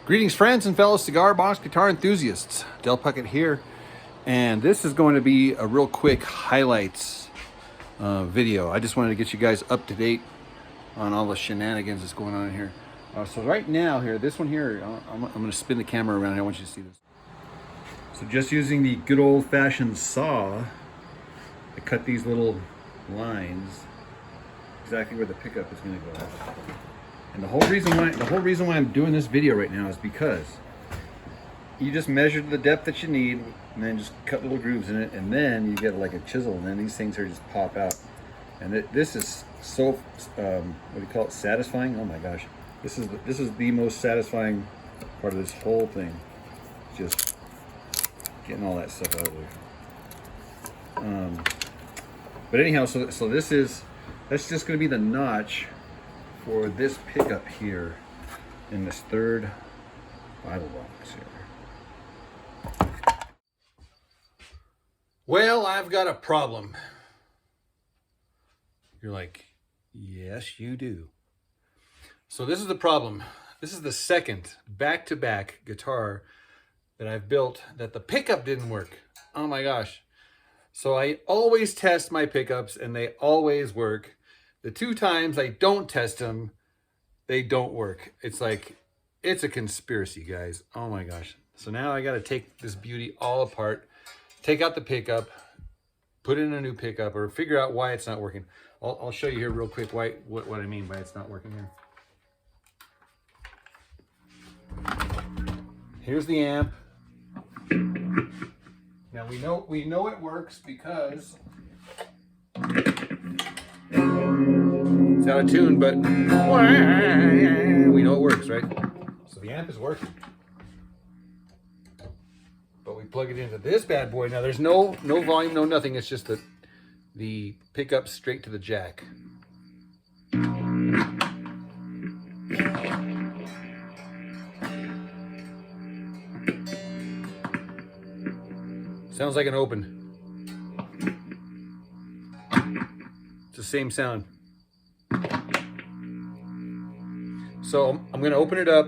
Greetings friends and fellow cigar box guitar enthusiasts. Del Puckett here, and this is going to be a real quick highlights video. I just wanted to get you guys up to date on all the shenanigans that's going on here. So right now here, this one here, I'm going to spin the camera around. I want you to see this. So just using the good old-fashioned saw, I cut these little lines exactly where the pickup is going to go. And the whole reason why I'm doing this video right now is because you just measure the depth that you need and then just cut little grooves in it, and then you get like a chisel, and then these things here just pop out. And this is so what do you call it, satisfying? Oh my gosh, this is the most satisfying part of this whole thing, just getting all that stuff out of there. But anyhow, so that's just going to be the notch for this pickup here in this third Bible box here. Well, I've got a problem. You're like, yes, you do. So this is the problem. This is the second back-to-back guitar that I've built that the pickup didn't work. Oh my gosh. So I always test my pickups and they always work. The two times I don't test them, they don't work. It's like, it's a conspiracy, guys. Oh my gosh. So now I got to take this beauty all apart, take out the pickup, put in a new pickup, or figure out why it's not working. I'll show you here real quick what I mean by it's not working here. Here's the amp. Now we know it works because it's out of tune, but we know it works, right? So the amp is working. But we plug it into this bad boy. Now there's no volume, no nothing. It's just the pickup straight to the jack. Sounds like an open. It's the same sound. So I'm going to open it up,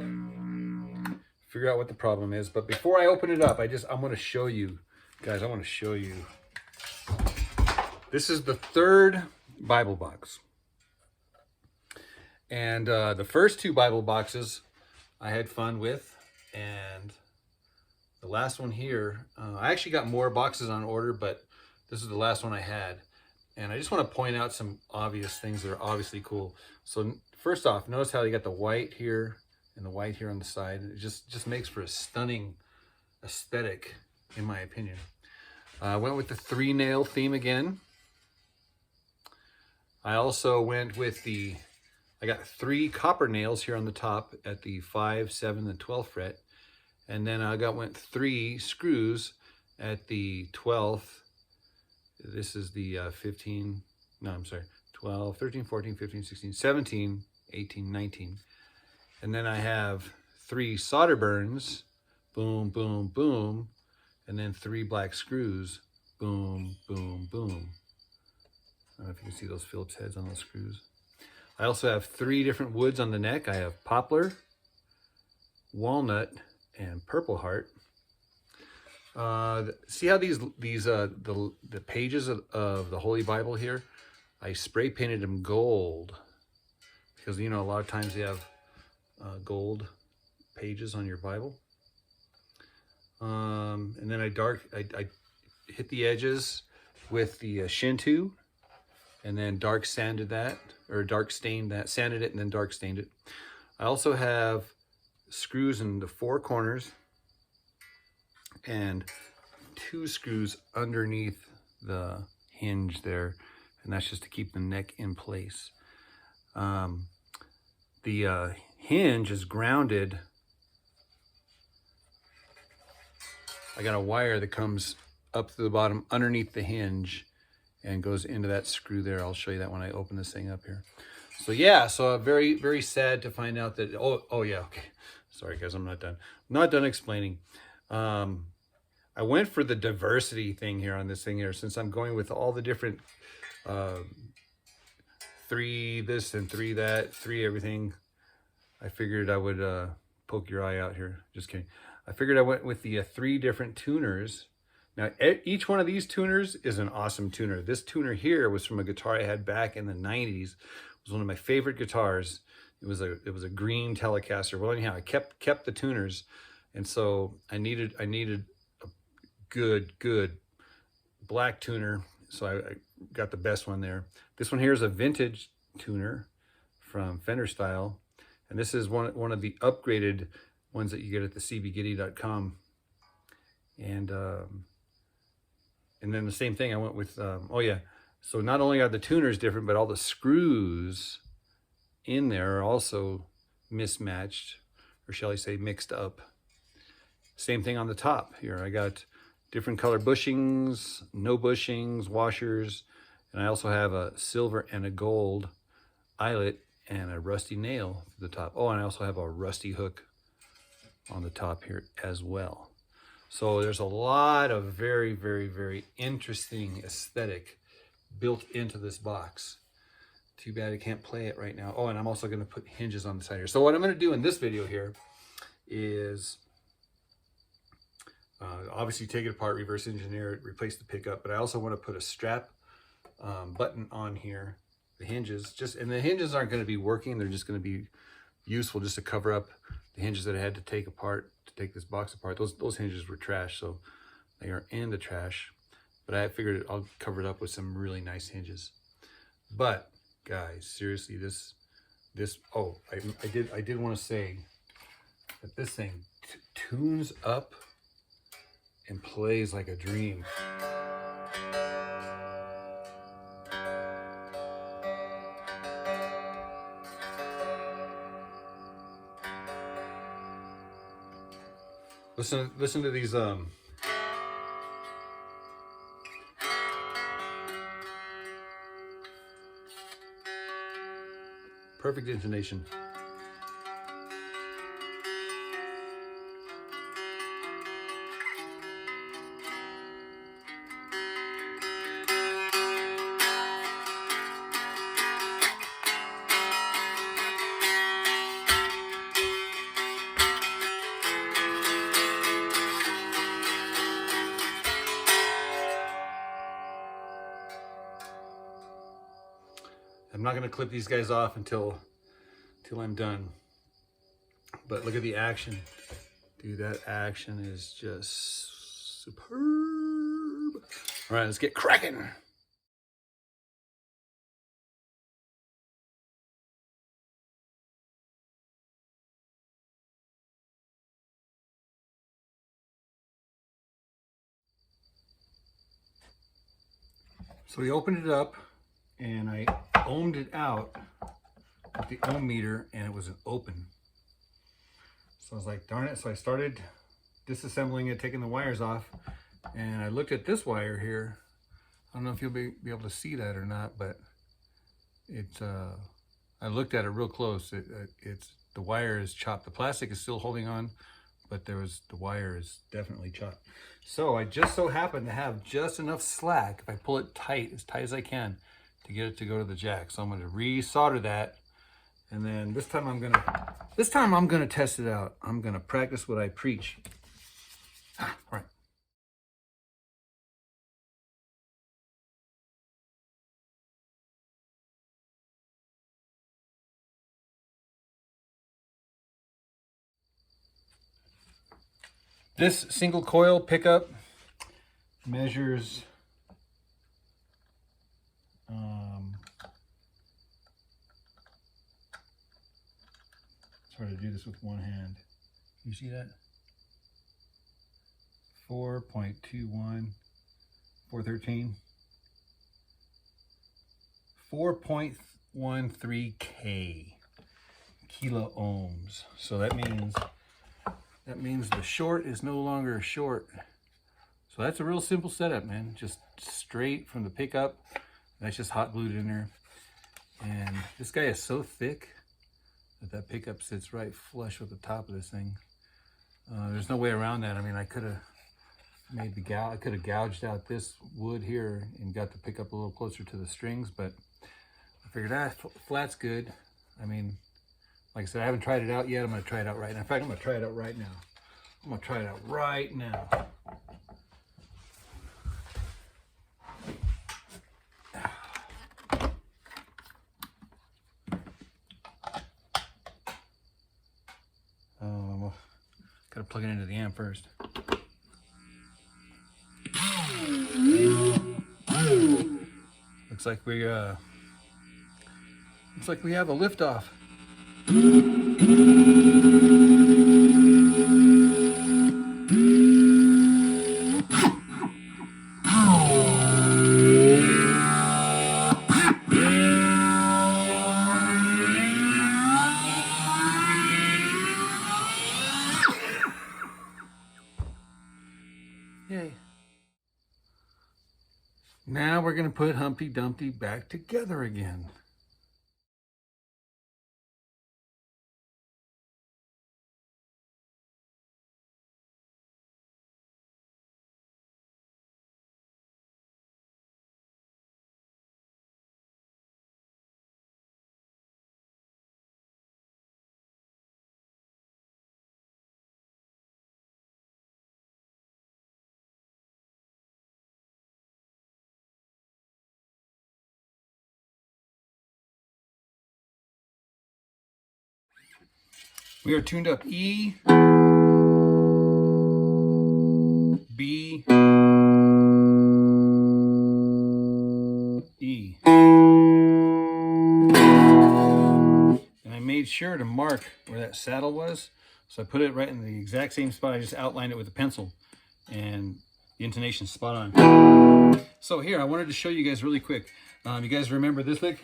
figure out what the problem is. But before I open it up, I'm going to show you, guys, I want to show you. This is the third Bible box. And the first two Bible boxes I had fun with. And the last one here, I actually got more boxes on order, but this is the last one I had. And I just want to point out some obvious things that are obviously cool. So first off, notice how you got the white here and the white here on the side. It just makes for a stunning aesthetic, in my opinion. I went with the 3-nail theme again. I also went with I got 3 copper nails here on the top at the 5, 7, and 12th fret. And then I went 3 screws at the 12th. This is the 12, 13, 14, 15, 16, 17, 18, 19. And then I have 3 solder burns, boom, boom, boom. And then 3 black screws, boom, boom, boom. I don't know if you can see those Phillips heads on those screws. I also have 3 different woods on the neck. I have poplar, walnut, and purple heart. See how the pages of the Holy Bible here, I spray painted them gold because, you know, a lot of times you have gold pages on your Bible. And then I hit the edges with the Shinto, and then dark sanded that, or dark stained that, sanded it and then dark stained it. I also have screws in the 4 corners and 2 screws underneath the hinge there, and that's just to keep the neck in place. The hinge is grounded. I got a wire that comes up to the bottom underneath the hinge and goes into that screw there. I'll show you that when I open this thing up here. So yeah, so very, very sad to find out that, oh yeah, okay. Sorry guys, I'm not done. I'm not done explaining. I went for the diversity thing here on this thing here, since I'm going with all the different 3 this and 3 that, 3 everything. I figured I would poke your eye out here. Just kidding. I figured I went with the 3 different tuners. Now, each one of these tuners is an awesome tuner. This tuner here was from a guitar I had back in the 90s. It was one of my favorite guitars. It was a green Telecaster. Well, anyhow, I kept the tuners, and so I needed a good black tuner. So I got the best one there. This one here is a vintage tuner from Fender Style, and this is one of the upgraded ones that you get at the cbgiddy.com. And then the same thing I went with, oh yeah, so not only are the tuners different, but all the screws in there are also mismatched, or shall I say mixed up. Same thing on the top here. I got different color bushings, no bushings, washers, and I also have a silver and a gold eyelet and a rusty nail to the top. Oh, and I also have a rusty hook on the top here as well. So there's a lot of very, very, very interesting aesthetic built into this box. Too bad I can't play it right now. Oh, and I'm also going to put hinges on the side here. So what I'm going to do in this video here is obviously take it apart, reverse engineer it, replace the pickup, but I also want to put a strap button on here, the hinges. And the hinges aren't going to be working. They're just going to be useful just to cover up the hinges that I had to take apart to take this box apart. Those hinges were trash, so they are in the trash. But I figured I'll cover it up with some really nice hinges. But guys, seriously, this oh, I did want to say that this thing tunes up and plays like a dream. Listen to these perfect intonation. I'm not gonna clip these guys off until I'm done. But look at the action. Dude, that action is just superb. All right, let's get cracking. So we opened it up and I ohmed it out with the ohm meter, and it was an open. So I was like, darn it. So I started disassembling it, taking the wires off, and I looked at this wire here. I don't know if you'll be able to see that or not, but it's I looked at it real close. It's the wire is chopped. The plastic is still holding on, but the wire is definitely chopped. So I just so happen to have just enough slack, if I pull it tight as I can, to get it to go to the jack. So I'm going to re-solder that, and then this time I'm gonna test it out. I'm gonna practice what I preach. All right. This single coil pickup measures it's hard to do this with one hand. You see that? 4.21, 413, 4.13K kilo ohms. So that means the short is no longer short. So that's a real simple setup, man. Just straight from the pickup. That's just hot glued in there. And this guy is so thick that pickup sits right flush with the top of this thing. There's no way around that. I mean, I could have made I could have gouged out this wood here and got the pickup a little closer to the strings, but I figured flat's good. I mean, Like I said, I haven't tried it out yet. I'm going to try it out right now. In fact, I'm going to try it out right now. I'm going to try it out right now. Got to plug it into the amp first. Looks like we have a liftoff. Yay. Now we're going to put Humpty Dumpty back together again. We are tuned up E, B, E. And I made sure to mark where that saddle was. So I put it right in the exact same spot. I just outlined it with a pencil and the intonation's spot on. So here, I wanted to show you guys really quick. You guys remember this lick?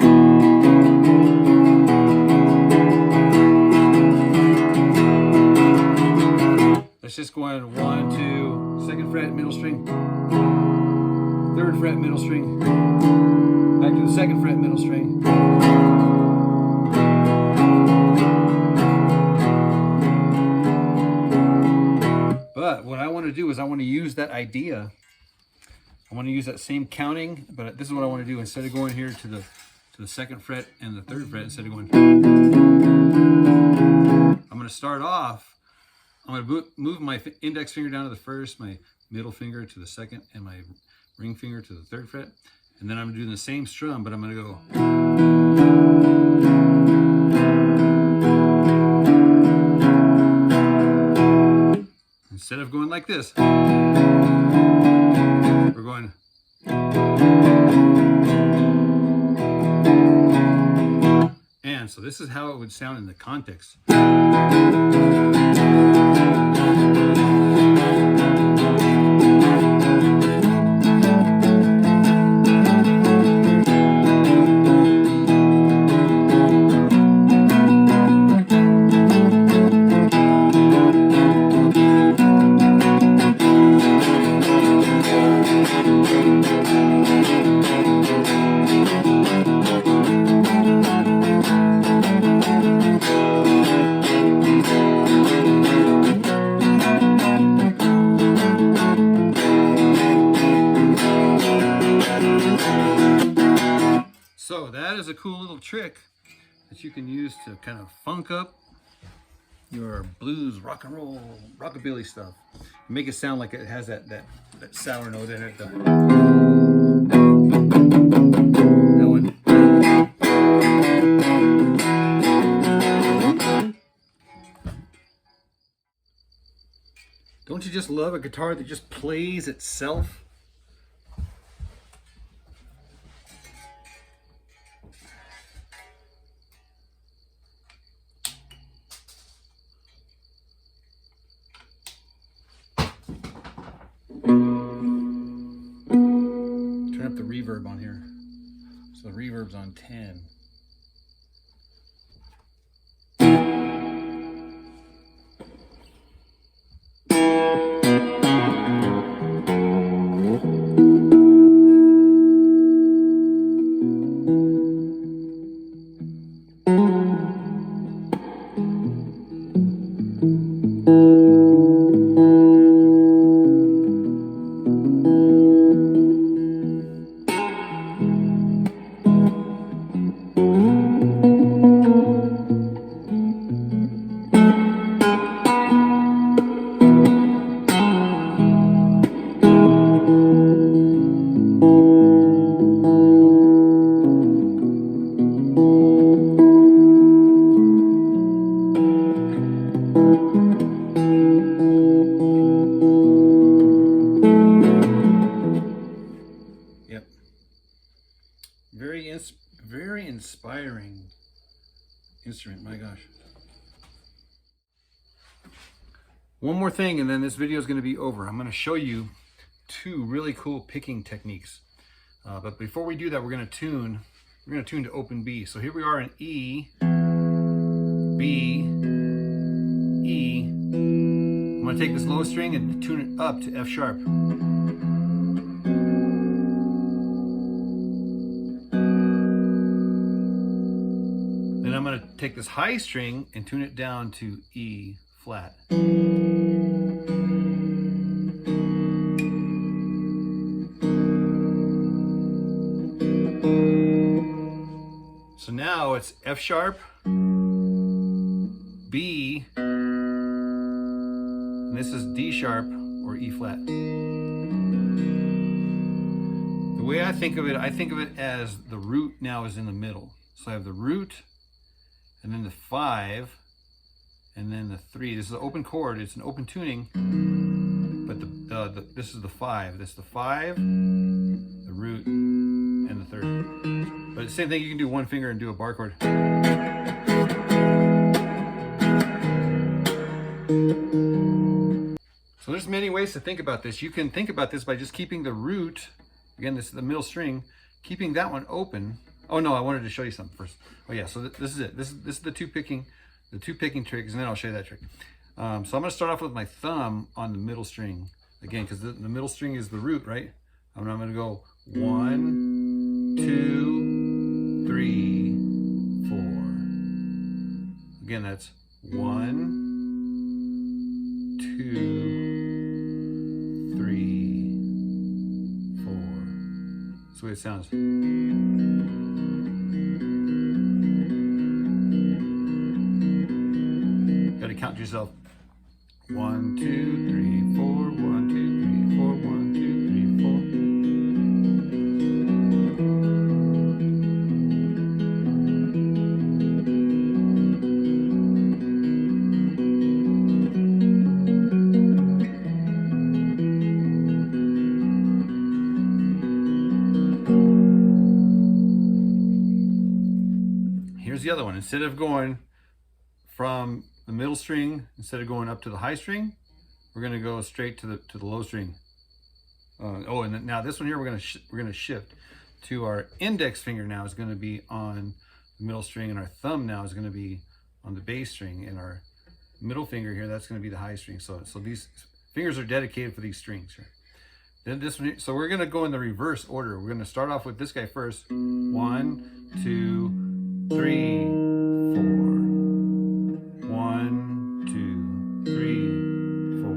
Let's just go on 1, 2, second fret, middle string, third fret, middle string, back to the second fret, middle string. But what I want to do is I want to use that idea. I want to use that same counting, but this is what I want to do. Instead of going here to the second fret and the third fret, instead of going, I'm going to start off. I'm going to move my index finger down to the first, my middle finger to the second, and my ring finger to the third fret. And then I'm doing the same strum, but I'm going to go. Instead of going like this, we're going. And so this is how it would sound in the context. So that is a cool little trick that you can use to kind of funk up your blues, rock and roll, rockabilly stuff. Make it sound like it has that sour note in it. That one. Don't you just love a guitar that just plays itself? Turn up the reverb on here. So the reverb's on 10. instrument, my gosh. One more thing and then this video is going to be over. I'm going to show you two really cool picking techniques. But before we do that, we're going to tune to open B. So here we are in E, B, E. I'm going to take this low string and tune it up to F sharp. Then I'm going to take this high string and tune it down to E flat. So now it's F sharp, B, and this is D sharp or E flat. The way I think of it as the root now is in the middle. So I have the root, and then the 5, and then the 3. This is an open chord, it's an open tuning, but this is the 5. This is the 5, the root, and the 3rd. But the same thing, you can do one finger and do a bar chord. So there's many ways to think about this. You can think about this by just keeping the root, again, this is the middle string, keeping that one open. Oh no, I wanted to show you something first. Oh yeah, so this is it. This is the two picking tricks, and then I'll show you that trick. So I'm gonna start off with my thumb on the middle string. Again, because the middle string is the root, right? I'm gonna go 1, 2, 3, 4. Again, that's 1, 2, 3, 4. That's the way it sounds. Got to count yourself. 1, 2, 3, 4. 1, 2, 3, 4. 1, 2, 3, 4. Here's the other one. Instead of going from the middle string, instead of going up to the high string, we're going to go straight to the low string. And now this one here, we're going to shift to our index finger. Now is going to be on the middle string, and our thumb now is going to be on the bass string, and our middle finger here, that's going to be the high string. So these fingers are dedicated for these strings here. Then this one, so we're going to go in the reverse order. We're going to start off with this guy first. 1, 2, 3, 4. 1, 2, 3, 4.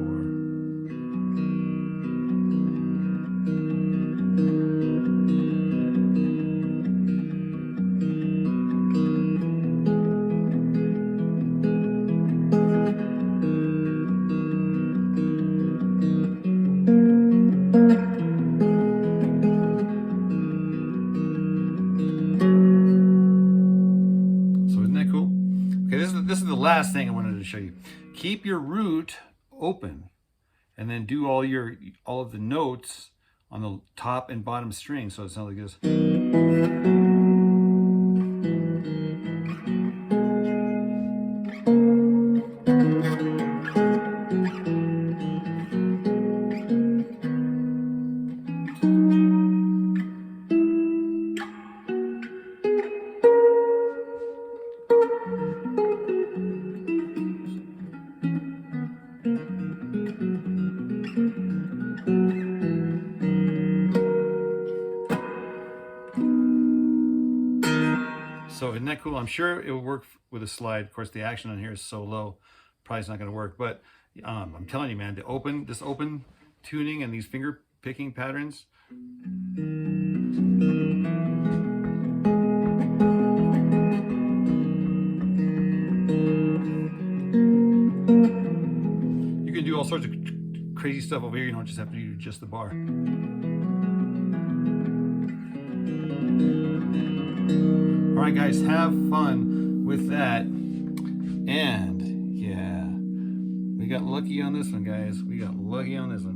This is the last thing I wanted to show you. Keep your root open, and then do all of the notes on the top and bottom string, so it sounds like this. So isn't that cool? I'm sure it will work with a slide. Of course, the action on here is so low, probably it's not going to work. But I'm telling you, man, this open tuning and these finger picking patterns. You can do all sorts of crazy stuff over here. You don't just have to do just the bar. All right, guys, have fun with that. And yeah, we got lucky on this one, guys. We got lucky on this one.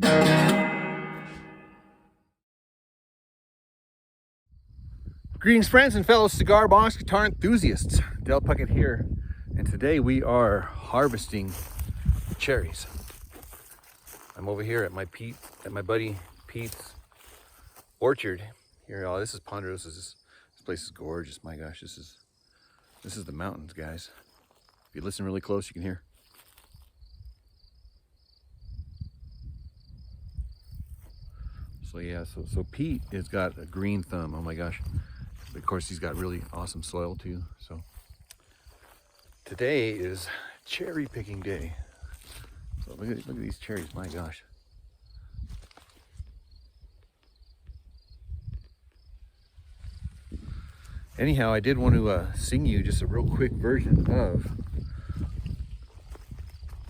Greetings, friends and fellow cigar box guitar enthusiasts. Del Puckett here, and today we are harvesting cherries. I'm over here at my buddy Pete's orchard. Here, oh, this is PADRES. This place is gorgeous. My gosh, this is the mountains, guys. If you listen really close, you can hear. So yeah, so Pete has got a green thumb. Oh my gosh. Of course, he's got really awesome soil too. So today is cherry picking day. So look at these cherries. My gosh. Anyhow, I did want to sing you just a real quick version of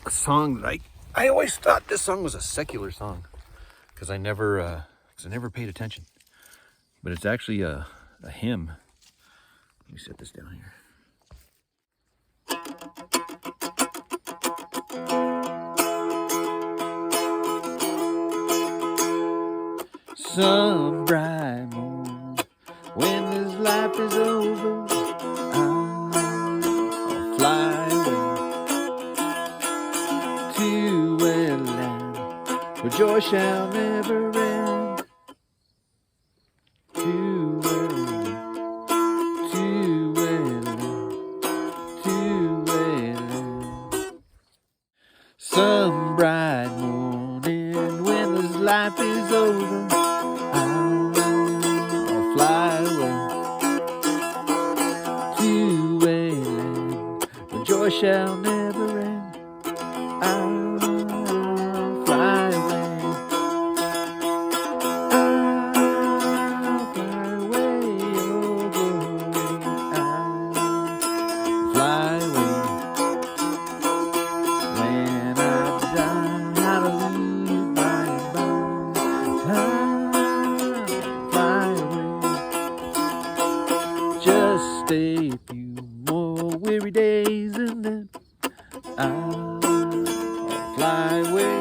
a song that I always thought this song was a secular song because I never paid attention. But it's actually a hymn. Let me set this down here. Some bright morn, when this life is over, I'll fly away to a land where joy shall never end. Some bright morning when this life is over, I'll fly away to a land where joy shall never end. I'll fly away. I'll fly away, oh glory. I'll fly away. Just a few more weary days and then I'll fly away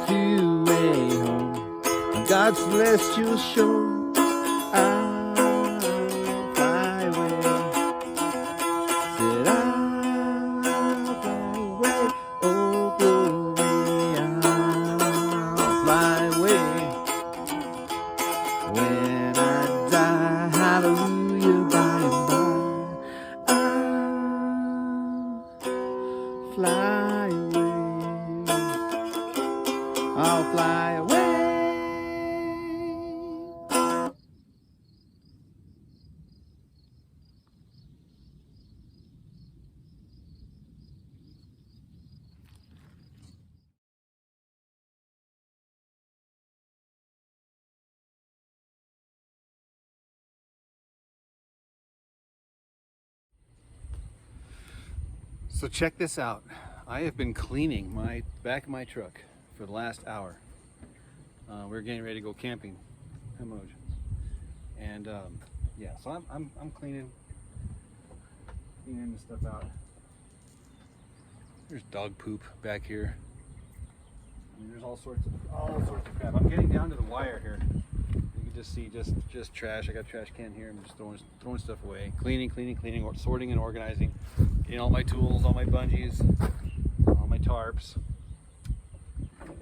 to a home on God's celestial shore. I'll fly away. Said I'll fly away, oh glory. I'll fly away when I die. Hallelujah, by and by, I'll fly away. I'll fly away. So check this out. I have been cleaning my back of my truck for the last hour. We're getting ready to go camping, and yeah. So I'm cleaning the stuff out. There's dog poop back here. I mean, there's all sorts of crap. I'm getting down to the wire here. You can just see just trash. I got a trash can here. I'm just throwing stuff away. Cleaning, sorting and organizing. Getting all my tools, all my bungees, all my tarps.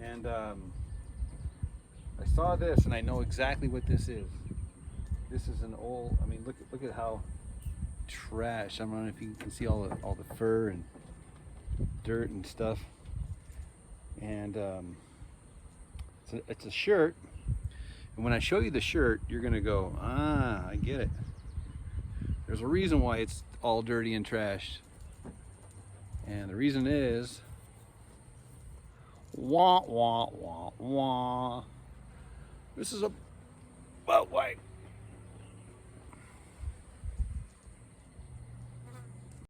And I saw this and I know exactly what this is. This is an old, I mean, look at how trash. I don't know if you can see all the fur and dirt and stuff. And it's a shirt. And when I show you the shirt, you're gonna go, ah, I get it. There's a reason why it's all dirty and trashed. And the reason is, wah, wah, wah, wah. This is a butt wipe.